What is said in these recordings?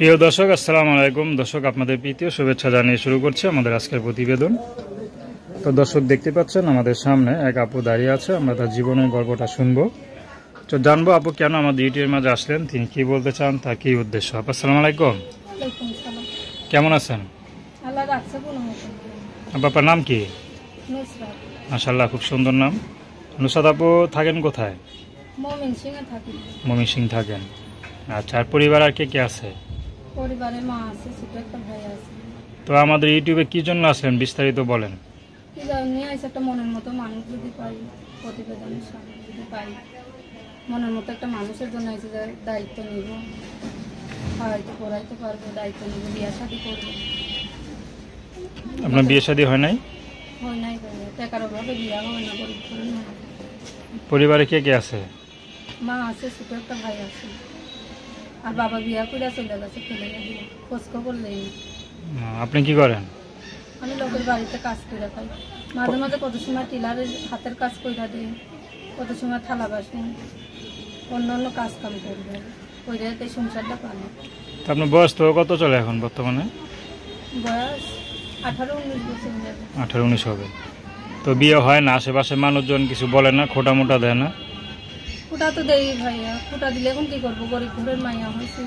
প্রিয় দর্শক, আসসালামু আলাইকুম। দর্শক, আপনাদের প্রীতি ও শুভেচ্ছা জানিয়ে শুরু করছে আমাদের আজকের প্রতিবেদন। তো দর্শক, দেখতে পাচ্ছেন আমাদের সামনে এক আপু দাঁড়িয়ে আছে। আমরা তার জীবনের গল্পটা শুনবো। তো জানবো আপু কেন আমাদের ইউটিউবের মাঝে আসলেন, তিনি কি বলতে চান, তার কি উদ্দেশ্য। আপু আসসালামু আলাইকুম, কেমন আছেন? আপনার নাম কি? মাশাআল্লাহ, খুব সুন্দর নাম। নুসরাত আপু থাকেন কোথায়? ময়মনসিংহে থাকেন। আচ্ছা, আর পরিবার আর কে কে আছে? পরিবারে মা আছে, ছোট একটা ভাই আছে। তো আমাদের ইউটিউবে কি জন্য আসলেন, বিস্তারিত বলেন। কি জানি একটা মনের মতো মানুষ যদি পাই, প্রতিবেদনের সামনে যদি পাই, মনের মতো একটা মানুষের জন্য এসে দায়িত্ব নিব, খাওয়াইতে পড়াইতে পারবো, দায়িত্ব নিব, বিয়ে শাদী করবো। আপনার বিয়ে শাদী হয় নাই? হয় নাই, টাকার অভাবে বিয়ে হয় না, গরিব করে না। পরিবারে কে কে আছে? মা আছে, ছোট একটা ভাই আছে, আর বাবা বিয়া করে চলে গেছে, ফেলে গেছে, খোঁজ খবর নেই। আপনি কি করেন? আমি লোকের বাড়িতে কাজ করে খাই, মাঝে মাঝে কত সময় টিলারের হাতের কাজ করে দিই, কত সময় থালা বাসন অন্য অন্য কাজ কাম করবে, ওই জায়গাতে সংসারটা পানি। আপনার বয়স তো কত চলে এখন বর্তমানে? বয়স 18-19 বছর যাবে। 18-19 হবে। তো বিয়ে হয় না, আশেপাশে মানুষজন কিছু বলে না, খোটা মোটা দেয় না? খোটা তো দেই ভাইয়া, খোটা দিলে এখন কি করবো, গরিব ঘরের মাইয়া হয়েছে,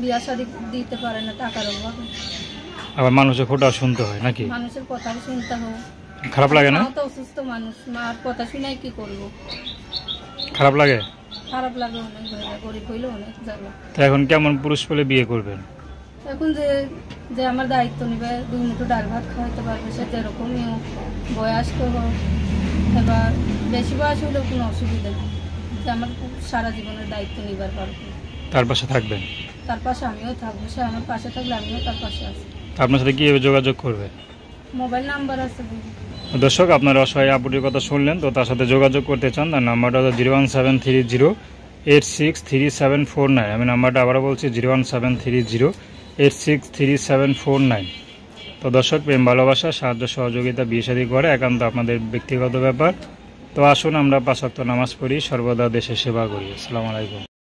বিয়া শাদী দিতে পারে না টাকার অভাবে। আবার মানুষের খোটা শুনতে হয় নাকি? মানুষের কথা শুনতে হয়। খারাপ লাগে না? তো অসুস্থ মানুষ, মার কথা শুনাই কি করবো। খারাপ লাগে? খারাপ লাগে অনেক ভাইয়া, গরিব হইলে অনেক জ্বালা। তো এখন কেমন পুরুষ পেলে বিয়ে করবেন? এখন যে যে আমার দায়িত্ব নিবে, 2 মুঠো ডাল ভাত খাওয়াইতে পারবে, সে যেরকমই হোক, বয়স্ক হোক, এবার বেশি বয়স হলেও কোনো অসুবিধা নেই, যে আমার সারা জীবনের দায়িত্ব নিবার পারবে। তার পাশে থাকবেন? তার পাশে আমিও থাকবো, সে আমার পাশে থাকলে আমিও তার পাশে আছি। আপনার সাথে কীভাবে যোগাযোগ করবে? মোবাইল নাম্বার আছে। দর্শক, আপনারা অসহায় আপুটির কথা শুনলেন। তো তার সাথে যোগাযোগ করতে চান, তার নাম্বারটা হলো 01730863749। আমি নাম্বারটা আবারও বলছি, 01730863749। তো দর্শক, প্রেম ভালোবাসা, সাহায্য সহযোগিতা, বিয়ে শাদী করে একান্ত আপনাদের ব্যক্তিগত ব্যাপার। তো আসুন আমরা 5 ওয়াক্ত নামাজ পড়ি, সর্বদা দেশের সেবা করি। আসসালামু আলাইকুম।